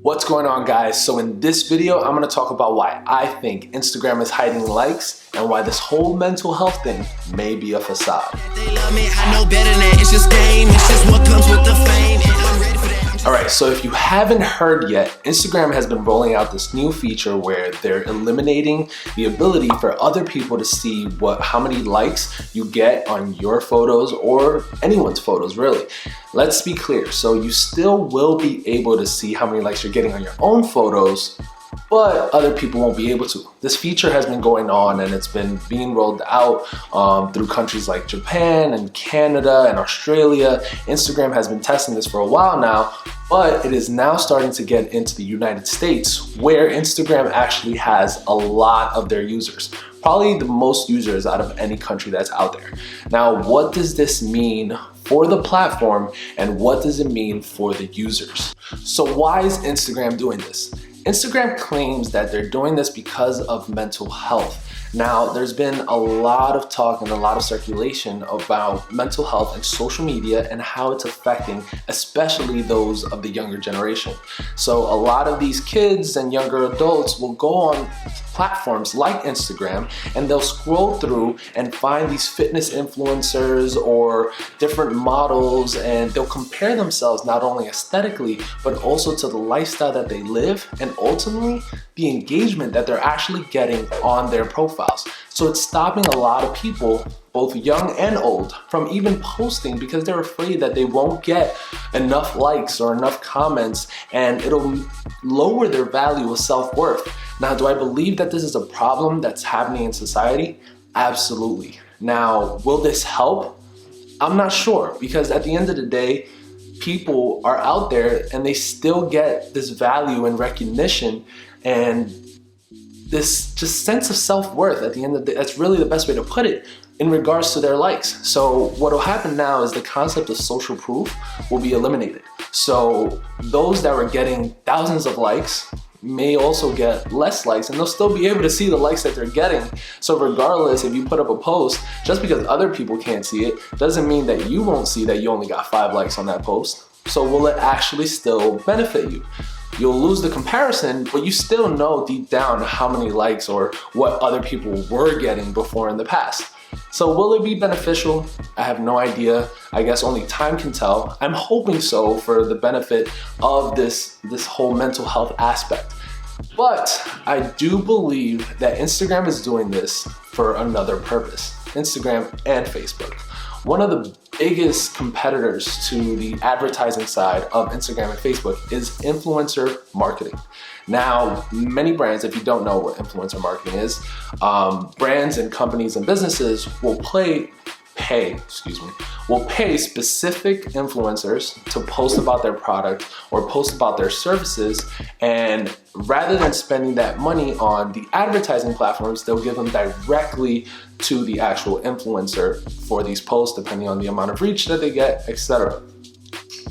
What's going on, guys? So in this video, I'm gonna talk about why I think Instagram is hiding likes and why this whole mental health thing may be a facade. They love me, I know better than that. It's just game, it's just what comes with the fame, and I'm ready for that. Alright, so if you haven't heard yet, Instagram has been rolling out this new feature where they're eliminating the ability for other people to see how many likes you get on your photos or anyone's photos, really. Let's be clear, so you still will be able to see how many likes you're getting on your own photos, but other people won't be able to. This feature has been going on and it's been being rolled out through countries like Japan and Canada and Australia. Instagram has been testing this for a while now, but it is now starting to get into the United States, where Instagram actually has a lot of their users. Probably the most users out of any country that's out there. Now, what does this mean for the platform and what does it mean for the users? So why is Instagram doing this? Instagram claims that they're doing this because of mental health. Now, there's been a lot of talk and a lot of circulation about mental health and social media and how it's affecting especially those of the younger generation. So a lot of these kids and younger adults will go on platforms like Instagram and they'll scroll through and find these fitness influencers or different models, and they'll compare themselves not only aesthetically but also to the lifestyle that they live and ultimately the engagement that they're actually getting on their profiles. So it's stopping a lot of people, both young and old, from even posting because they're afraid that they won't get enough likes or enough comments and it'll lower their value of self-worth. Now, do I believe that this is a problem that's happening in society? Absolutely. Now, will this help? I'm not sure, because at the end of the day, people are out there and they still get this value and recognition and this just sense of self-worth at the end of the day. That's really the best way to put it in regards to their likes. So what will happen now is the concept of social proof will be eliminated. So those that were getting thousands of likes may also get less likes, and they'll still be able to see the likes that they're getting. So regardless, if you put up a post, just because other people can't see it doesn't mean that you won't see that you only got 5 likes on that post. So will it actually still benefit you? You'll lose the comparison, but you still know deep down how many likes or what other people were getting before in the past. So will it be beneficial? I have no idea. I guess only time can tell. I'm hoping so for the benefit of this whole mental health aspect. But I do believe that Instagram is doing this for another purpose. Instagram and Facebook. One of the biggest competitors to the advertising side of Instagram and Facebook is influencer marketing. Now, many brands, if you don't know what influencer marketing is, brands and companies and businesses will pay specific influencers to post about their product or post about their services, and rather than spending that money on the advertising platforms, they'll give them directly to the actual influencer for these posts, depending on the amount of reach that they get, etc.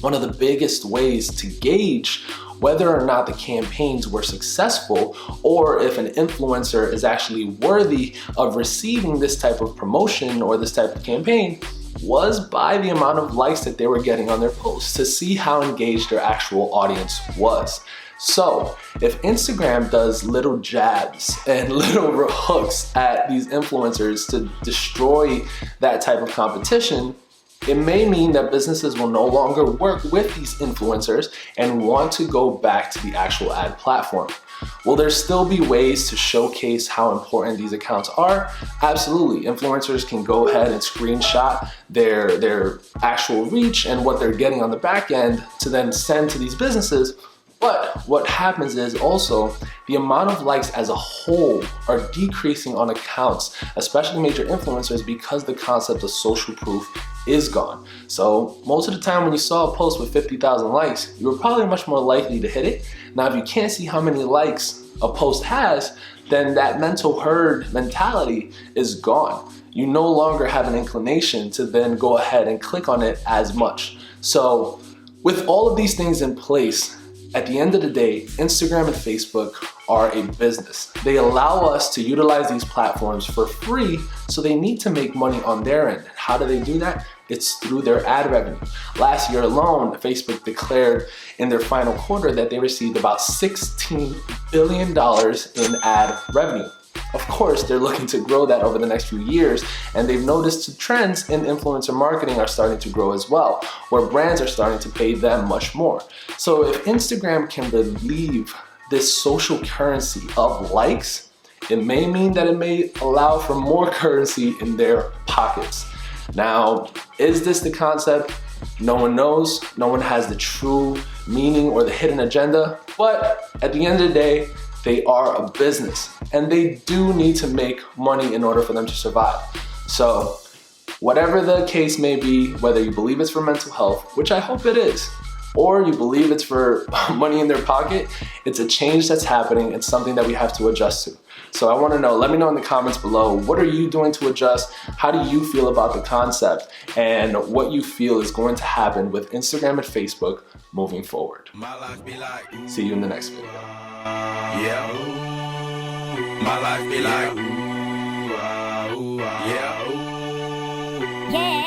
One of the biggest ways to gauge whether or not the campaigns were successful or if an influencer is actually worthy of receiving this type of promotion or this type of campaign was by the amount of likes that they were getting on their posts, to see how engaged their actual audience was. So if Instagram does little jabs and little hooks at these influencers to destroy that type of competition, it may mean that businesses will no longer work with these influencers and want to go back to the actual ad platform. Will there still be ways to showcase how important these accounts are? Absolutely. Influencers can go ahead and screenshot their actual reach and what they're getting on the back end to then send to these businesses. But what happens is also the amount of likes as a whole are decreasing on accounts, especially major influencers, because the concept of social proof is gone. So most of the time when you saw a post with 50,000 likes, you were probably much more likely to hit it. Now, if you can't see how many likes a post has, then that mental herd mentality is gone. You no longer have an inclination to then go ahead and click on it as much. So with all of these things in place, at the end of the day, Instagram and Facebook are a business. They allow us to utilize these platforms for free, so they need to make money on their end. How do they do that? It's through their ad revenue. Last year alone, Facebook declared in their final quarter that they received about $16 billion in ad revenue. Of course, they're looking to grow that over the next few years, and they've noticed the trends in influencer marketing are starting to grow as well, where brands are starting to pay them much more. So if Instagram can relieve this social currency of likes, it may mean that it may allow for more currency in their pockets. Now, is this the concept? No one knows. No one has the true meaning or the hidden agenda, but at the end of the day, they are a business and they do need to make money in order for them to survive. So whatever the case may be, whether you believe it's for mental health, which I hope it is, or you believe it's for money in their pocket, it's a change that's happening. It's something that we have to adjust to. So I want to know, let me know in the comments below, what are you doing to adjust? How do you feel about the concept and what you feel is going to happen with Instagram and Facebook moving forward? See you in the next video. Yeah. My life be like, yeah. Yeah.